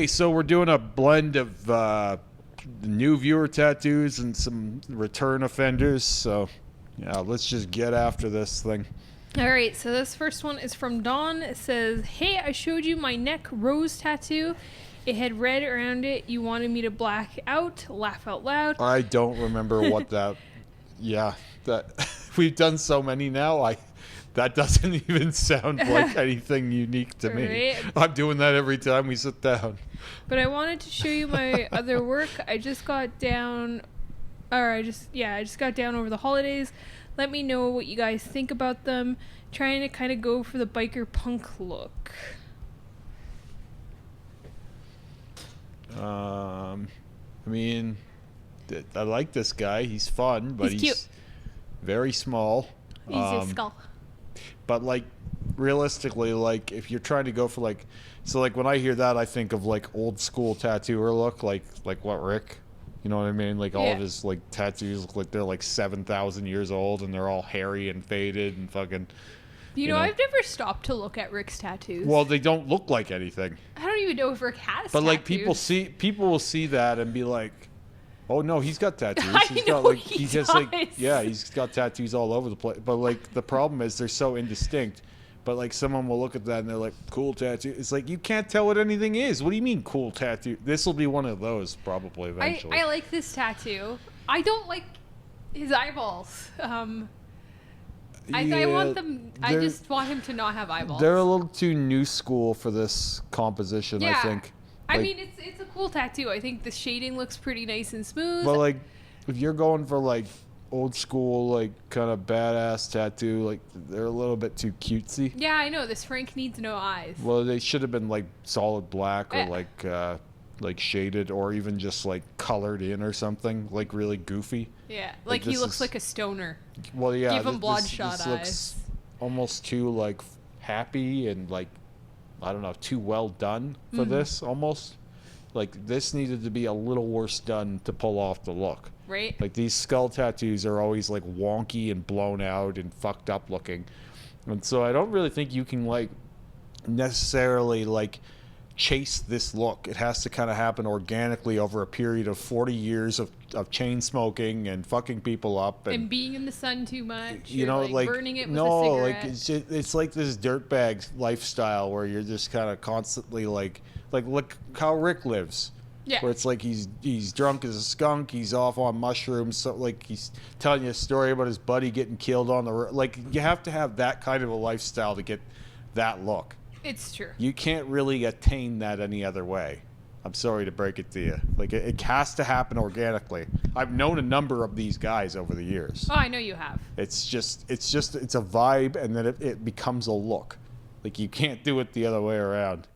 Okay, so we're doing a blend of new viewer tattoos and some return offenders. So, yeah, let's just get after this thing. All right, so this first one is from Dawn. It says, "Hey, I showed you my neck rose tattoo. It had red around it. You wanted me to black out, laugh out loud." I don't remember what that. Yeah, that we've done so many now. That doesn't even sound like anything unique to me. Right. I'm doing that every time we sit down. But I wanted to show you my other work. I just got down over the holidays. Let me know what you guys think about them. Trying to kind of go for the biker punk look. I mean, I like this guy. He's fun, but he's cute. Very small. He's a skull. But like, realistically, like if you're trying to go for like, so like when I hear that, I think of like old school tattooer look, like what Rick, you know what I mean? Like all of his like tattoos look like they're like 7,000 years old and they're all hairy and faded and fucking. You know, I've never stopped to look at Rick's tattoos. Well, they don't look like anything. I don't even know if Rick has But tattoos. like people will see that and be like, "Oh no, he's got tattoos. He's got tattoos all over the place." But like the problem is they're so indistinct. But like someone will look at that and they're like, "Cool tattoo." It's like you can't tell what anything is. What do you mean cool tattoo? This will be one of those probably eventually. I like this tattoo. I don't like his eyeballs. I want them. I just want him to not have eyeballs. They're a little too new school for this composition, I think. I mean, it's a cool tattoo. I think the shading looks pretty nice and smooth. But like, if you're going for like old school, like kind of badass tattoo, like they're a little bit too cutesy. Yeah, I know. This Frank needs no eyes. Well, they should have been like solid black or like shaded or even just like colored in or something, like really goofy. Yeah, like he looks like a stoner. Well, yeah. Give him bloodshot this eyes. Looks almost too like happy and like, I don't know, too well done for this almost. Like this needed to be a little worse done to pull off the look. Right. Like these skull tattoos are always like wonky and blown out and fucked up looking. And so I don't really think you can like necessarily like chase this look. It has to kind of happen organically over a period of 40 years of chain smoking and fucking people up and being in the sun too much. You know, like burning it with a cigarette. like it's like this dirtbag lifestyle where you're just kind of constantly like look how Rick lives. Yeah. Where it's like he's drunk as a skunk, he's off on mushrooms, so like he's telling you a story about his buddy getting killed on the road. Like you have to have that kind of a lifestyle to get that look. It's true. You can't really attain that any other way. I'm sorry to break it to you. Like it has to happen organically. I've known a number of these guys over the years. Oh, I know you have. It's a vibe, and then it becomes a look. Like you can't do it the other way around.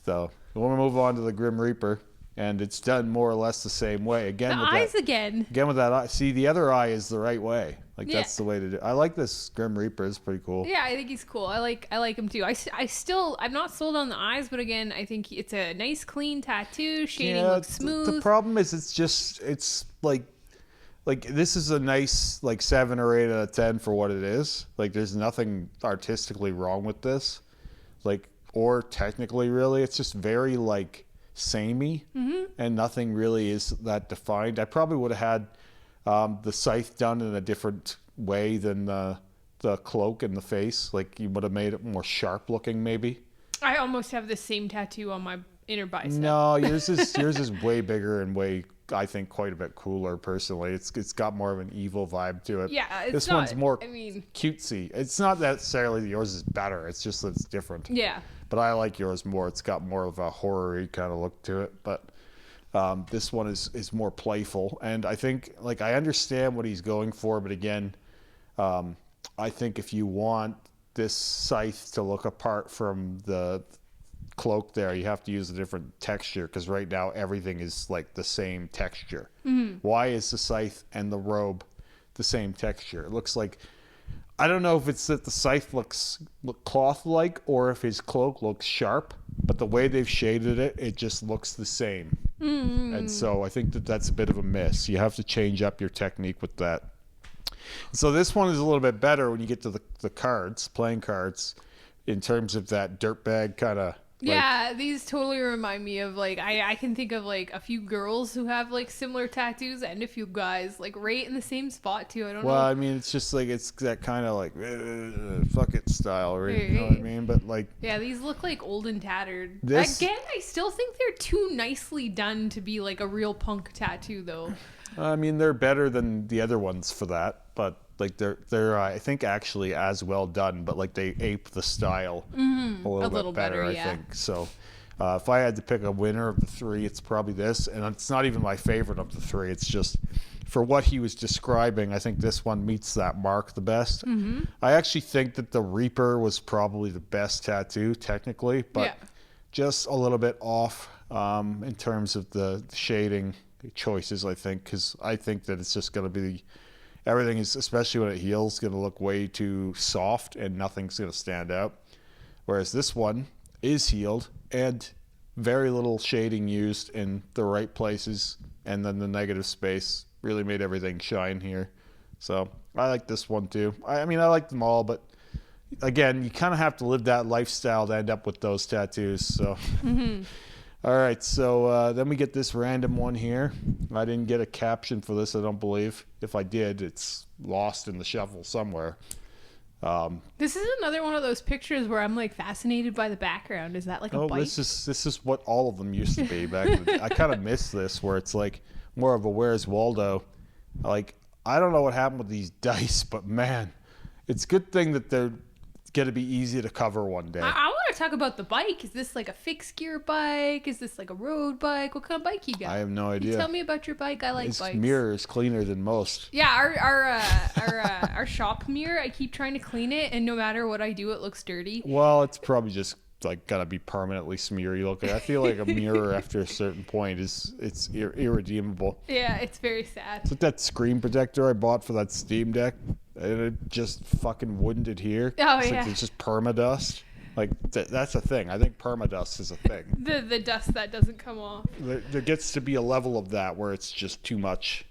So we'll move on to the Grim Reaper, and it's done more or less the same way. Again, The eyes again. Again with that eye. See, the other eye is the right way. Like that's the way to do it. I like this Grim Reaper. It's pretty cool. Yeah, I think he's cool. I like him too. I'm not sold on the eyes, but again, I think it's a nice clean tattoo. Shading looks smooth. The problem is it's like this is a nice like 7 or 8 out of 10 for what it is. Like there's nothing artistically wrong with this. Like or technically really. It's just very like samey and nothing really is that defined. I probably would have had the scythe done in a different way than the cloak and the face. Like you would have made it more sharp looking maybe. I almost have the same tattoo on my inner bicep. No, yours is way bigger and way, I think, quite a bit cooler personally. It's got more of an evil vibe to it. Yeah, this one's more cutesy. It's not necessarily that yours is better. It's just that it's different. Yeah. But I like yours more. It's got more of a horror-y kind of look to it. But this one is more playful. And I think, like, I understand what he's going for. But again, I think if you want this scythe to look apart from the cloak there, you have to use a different texture. Because right now, everything is, like, the same texture. Mm-hmm. Why is the scythe and the robe the same texture? It looks like... I don't know if it's that the scythe look cloth-like or if his cloak looks sharp, but the way they've shaded it, it just looks the same. Mm. And so I think that's a bit of a miss. You have to change up your technique with that. So this one is a little bit better when you get to the cards, playing cards, in terms of that dirtbag kind of Yeah, these totally remind me of like I can think of like a few girls who have like similar tattoos and a few guys like right in the same spot too. I don't Well, know. I mean, it's just like it's that kind of like fuck it style, right? You know what I mean? But like, yeah, these look like old and tattered. This- Again, I still think they're too nicely done to be like a real punk tattoo though. I mean, they're better than the other ones for that, but like they're I think actually as well done, but like they ape the style a little bit better, yeah. I think. So if I had to pick a winner of the three, it's probably this, and it's not even my favorite of the three. It's just for what he was describing, I think this one meets that mark the best. I actually think that the Reaper was probably the best tattoo technically, but Yeah. just a little bit off in terms of the shading choices, I think, because I think that it's just going to be everything is, especially when it heals, going to look way too soft and nothing's going to stand out. Whereas this one is healed and very little shading used in the right places, and then the negative space really made everything shine here. So I like this one too. I mean, I like them all, but again, you kind of have to live that lifestyle to end up with those tattoos. So. All right, so then we get this random one here. I didn't get a caption for this, I don't believe. If I did, it's lost in the shuffle somewhere. This is another one of those pictures where I'm like fascinated by the background. Is that like a bike? This is what all of them used to be back in the day. I kind of miss this, where it's like more of a Where's Waldo. Like, I don't know what happened with these dice, but man, it's a good thing that they're going to be easy to cover one day. I want to talk about the bike. Is this like a fixed gear bike? Is this like a road bike? What kind of bike you got? I have no idea. You tell me about your bike. I like This bikes. mirror is cleaner than most. Yeah, our shop mirror. I keep trying to clean it, and no matter what I do, it looks dirty. Well, it's probably just like gonna be permanently smeary looking. I feel like a mirror after a certain point it's irredeemable. Yeah, it's very sad. It's like that screen protector I bought for that Steam Deck, and it just fucking wouldn't adhere. Oh, it's yeah. like it's just permadust. Like that's a thing. I think permadust is a thing. The dust that doesn't come off. There gets to be a level of that where it's just too much.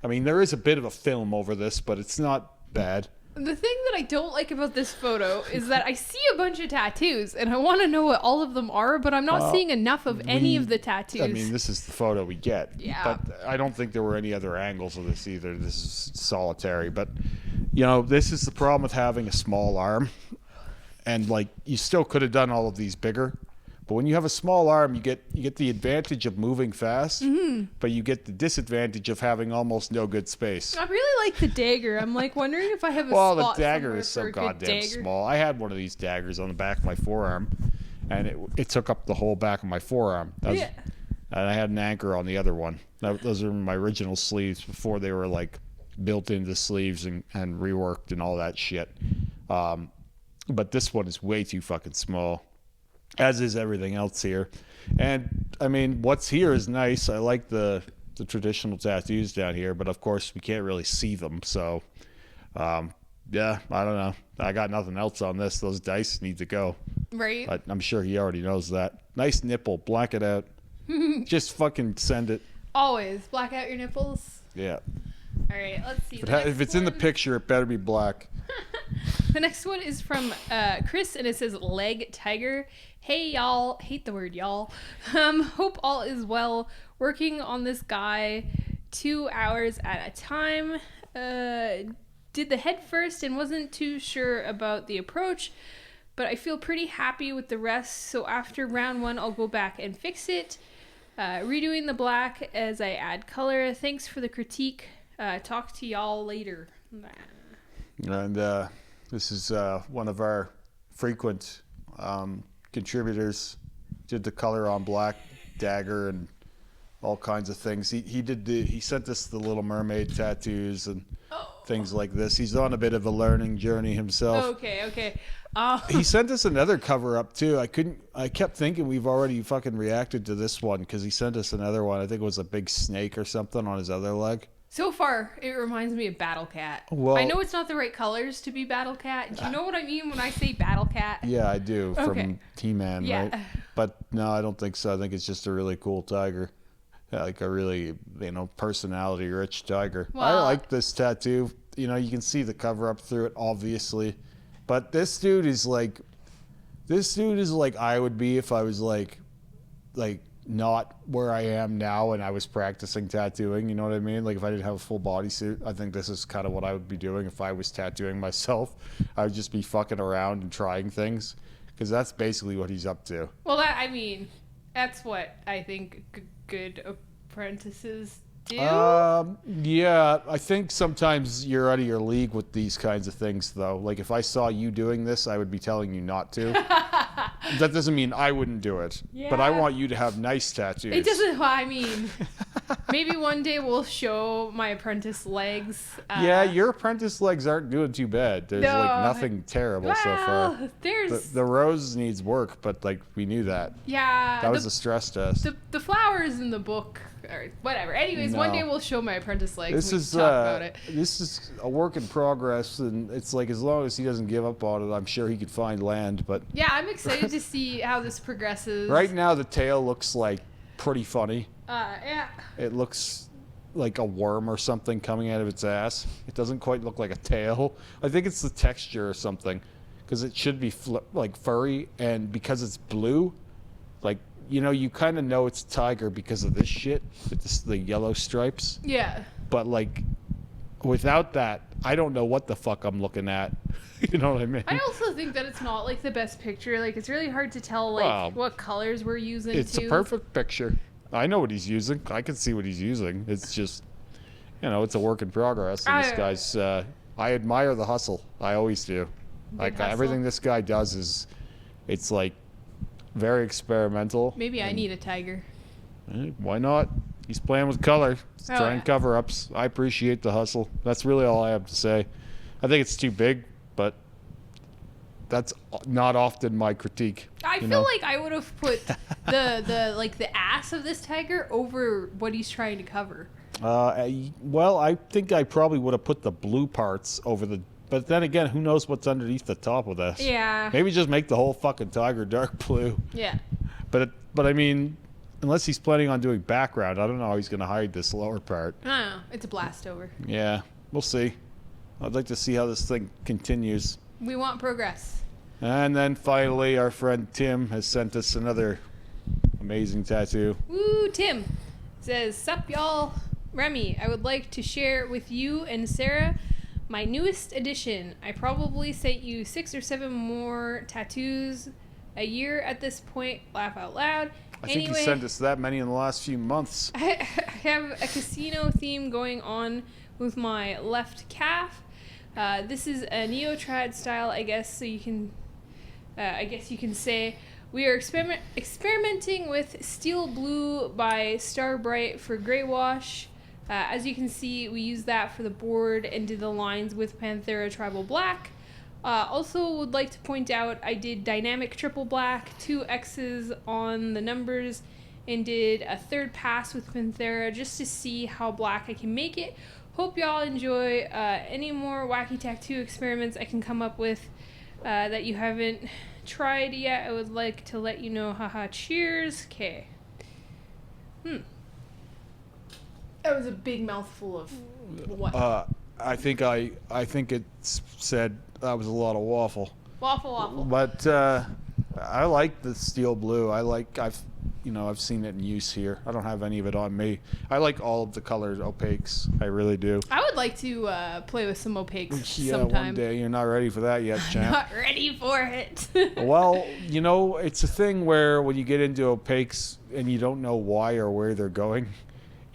I mean, there is a bit of a film over this, but it's not bad. The thing that I don't like about this photo is that I see a bunch of tattoos, and I want to know what all of them are, but I'm not seeing enough of any of the tattoos. I mean, this is the photo we get. Yeah. But I don't think there were any other angles of this either. This is solitary. But, you know, this is the problem with having a small arm. And, like, you still could have done all of these bigger. But when you have a small arm, you get the advantage of moving fast, but you get the disadvantage of having almost no good space. I really like the dagger. I'm like wondering if I have a Well, the spot dagger somewhere is for so a good goddamn dagger. small. I had one of these daggers on the back of my forearm, and it took up the whole back of my forearm. Yeah. And I had an anchor on the other one. Those are my original sleeves before they were like built into sleeves and reworked and all that shit. But this one is way too fucking small, as is everything else here. And I mean, what's here is nice. I like the traditional tattoos down here, but of course we can't really see them. So, yeah, I don't know. I got nothing else on this. Those dice need to go. Right? But I'm sure he already knows that. Nice nipple. Black it out. Just fucking send it. Always. Black out your nipples. Yeah. All right, let's see. If it's in the picture, it better be black. The next one is from Chris, and it says leg tiger. Hey y'all, hate the word y'all. Hope all is well. Working on this guy 2 hours at a time. Did the head first and wasn't too sure about the approach, but I feel pretty happy with the rest. So after round 1, I'll go back and fix it. Redoing the black as I add color. Thanks for the critique. Talk to y'all later. And this is one of our frequent contributors. Did the color on black dagger and all kinds of things. He sent us the Little Mermaid tattoos and things like this. He's on a bit of a learning journey himself. Okay. He sent us another cover up too. I kept thinking we've already fucking reacted to this one because he sent us another one. I think it was a big snake or something on his other leg. So far, it reminds me of Battle Cat. Well, I know it's not the right colors to be Battle Cat. Do you know what I mean when I say Battle Cat? Yeah, I do. Okay. From T-Man, Yeah. right? But no, I don't think so. I think it's just a really cool tiger. Yeah, like a really, personality-rich tiger. I Well- like this tattoo. You can see the cover up through it, obviously. But this dude is like This dude is like I would be if I was like not where I am now and I was practicing tattooing, you know what I mean? Like if I didn't have a full bodysuit, I think this is kind of what I would be doing if I was tattooing myself. I would just be fucking around and trying things because that's basically what he's up to. Well, that's what I think good apprentices do. Yeah, I think sometimes you're out of your league with these kinds of things though. Like if I saw you doing this, I would be telling you not to. That doesn't mean I wouldn't do it, but I want you to have nice tattoos. It doesn't. I mean, maybe one day we'll show my apprentice legs. Yeah, your apprentice legs aren't doing too bad. There's like nothing terrible so far. There's the rose needs work, but like we knew that. Yeah, that was a stress test. The flowers in the book or whatever. Anyways, one day we'll show my apprentice legs. This is talk about it. This is a work in progress, and it's like as long as he doesn't give up on it, I'm sure he could find land. But yeah, I'm excited to see how this progresses. Right now, the tail looks like pretty funny. Yeah. It looks like a worm or something coming out of its ass. It doesn't quite look like a tail. I think it's the texture or something, because it should be like furry, and because it's blue, like you kind of know it's a tiger because of this shit, with the yellow stripes. Yeah. But like, without that, I don't know what the fuck I'm looking at. You know what I mean? I also think that it's not like the best picture. Like it's really hard to tell like what colors we're using. It's a perfect picture. I know what he's using. I can see what he's using. It's just, it's a work in progress. And this guy's, I admire the hustle. I always do. Like everything this guy does it's like very experimental. Maybe I need a tiger. Why not? He's playing with color. He's trying cover-ups. I appreciate the hustle. That's really all I have to say. I think it's too big, but that's not often my critique. I feel like I would have put the ass of this tiger over what he's trying to cover. Well, I think I probably would have put the blue parts over the. But then again, who knows what's underneath the top of this? Yeah. Maybe just make the whole fucking tiger dark blue. Yeah. But I mean, unless he's planning on doing background, I don't know how he's going to hide this lower part. I don't know. It's a blast over. Yeah, we'll see. I'd like to see how this thing continues. We want progress. And then finally, our friend Tim has sent us another amazing tattoo. Woo, Tim says, "Sup, y'all? Remy, I would like to share with you and Sarah my newest addition. I probably sent you 6 or 7 more tattoos a year at this point. Laugh out loud. I think you sent us that many in the last few months. I have a casino theme going on with my left calf. This is a neo-trad style, I guess. So you can, I guess you can say." We are experimenting with Steel Blue by Starbright for gray wash. As you can see, we used that for the board and did the lines with Panthera Tribal Black. Also would like to point out I did Dynamic Triple Black, 2 X's on the numbers, and did a 3rd pass with Panthera just to see how black I can make it. Hope y'all enjoy any more wacky tattoo experiments I can come up with that you haven't tried yet. I would like to let you know. Haha, cheers. Okay. That was a big mouthful of what? I think it said that was a lot of waffle. Waffle. But I like the steel blue. I've seen it in use here. I don't have any of it on me. I like all of the colored opaques. I really do. I would like to play with some opaques sometime. One day. You're not ready for that yet, champ. Not ready for it. Well, it's a thing where when you get into opaques and you don't know why or where they're going,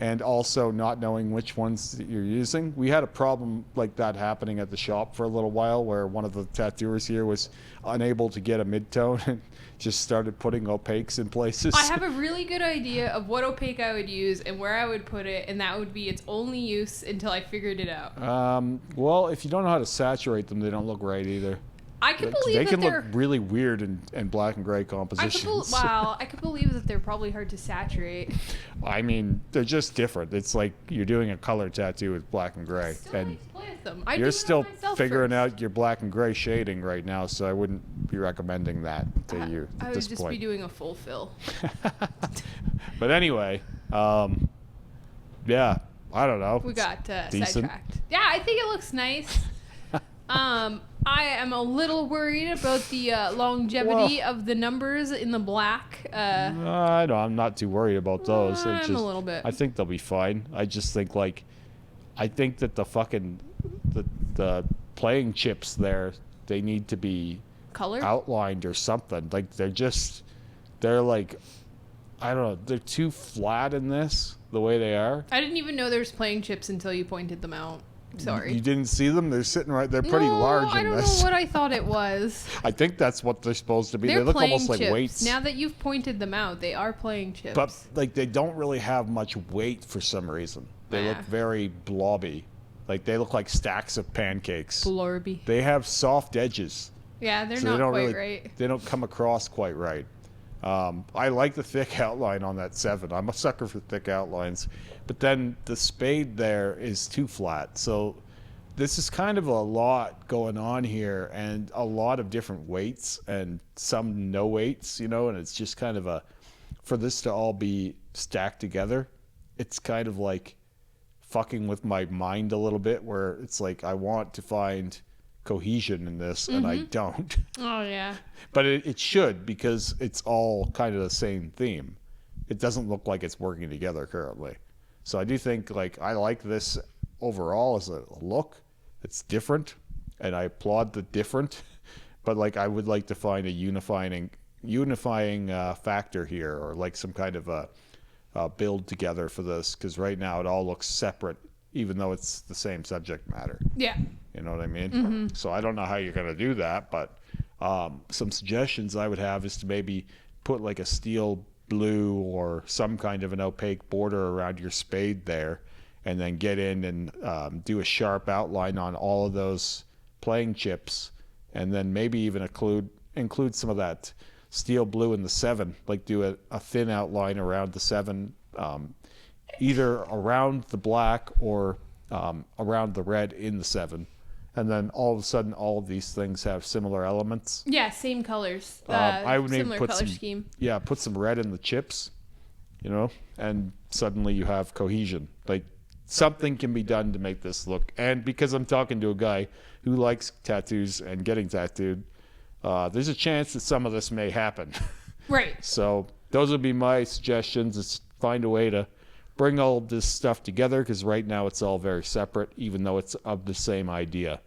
and also not knowing which ones that you're using. We had a problem like that happening at the shop for a little while where one of the tattooers here was unable to get a mid-tone and just started putting opaques in places. I have a really good idea of what opaque I would use and where I would put it, and that would be its only use until I figured it out. Well, if you don't know how to saturate them, they don't look right either. I could believe they that can they're look really weird in black and gray compositions. I could believe that they're probably hard to saturate. I mean, they're just different. It's like you're doing a color tattoo with black and gray, and like to play with them. you're still figuring out your black and gray shading right now. So I wouldn't be recommending that to you at I would this just point. be doing a full fill. But anyway, yeah, I don't know. We got decent. sidetracked. Yeah, I think it looks nice. I I am a little worried about the longevity of the numbers in the black. I know, I'm not too worried about those. I'm a little bit. I think they'll be fine. I just think I think that the playing chips there, they need to be Color? outlined or something. Like they're like, I don't know, they're too flat in this, the way they are. I didn't even know there was playing chips until you pointed them out. Sorry. You didn't see them? They're sitting right, they're pretty large I in don't this. know what I thought it was. I think that's what they're supposed to be. They're They look playing almost like chips. weights. Now that you've pointed them out, they are playing chips. But like they don't really have much weight for some reason. They look very blobby. Like they look like stacks of pancakes. Blorby. They have soft edges. Yeah, they're So not they don't quite really, right. They don't come across quite right. I like the thick outline on that 7. I'm a sucker for thick outlines. But then the spade there is too flat. So this is kind of a lot going on here, and a lot of different weights and some no weights, and it's just kind of for this to all be stacked together, it's kind of like fucking with my mind a little bit, where it's like I want to find cohesion in this and I don't. Oh, yeah. But it should, because it's all kind of the same theme. It doesn't look like it's working together currently. So I do think I like this overall as a look. It's different, and I applaud the different, but I would like to find a unifying factor here, or some kind of a build together for this, because right now it all looks separate, even though it's the same subject matter. Yeah. You know what I mean? So I don't know how you're going to do that, but some suggestions I would have is to maybe put a steel blue or some kind of an opaque border around your spade there, and then get in and do a sharp outline on all of those playing chips, and then maybe even include some of that steel blue in the 7, do a thin outline around the 7, either around the black or around the red in the 7. And then all of a sudden, all of these things have similar elements. Yeah, same colors. I would maybe similar put color some scheme. Yeah, put some red in the chips, and suddenly you have cohesion. Something can be done to make this look. And because I'm talking to a guy who likes tattoos and getting tattooed, there's a chance that some of this may happen. Right. So those would be my suggestions. Is find a way to bring all of this stuff together, because right now it's all very separate, even though it's of the same idea.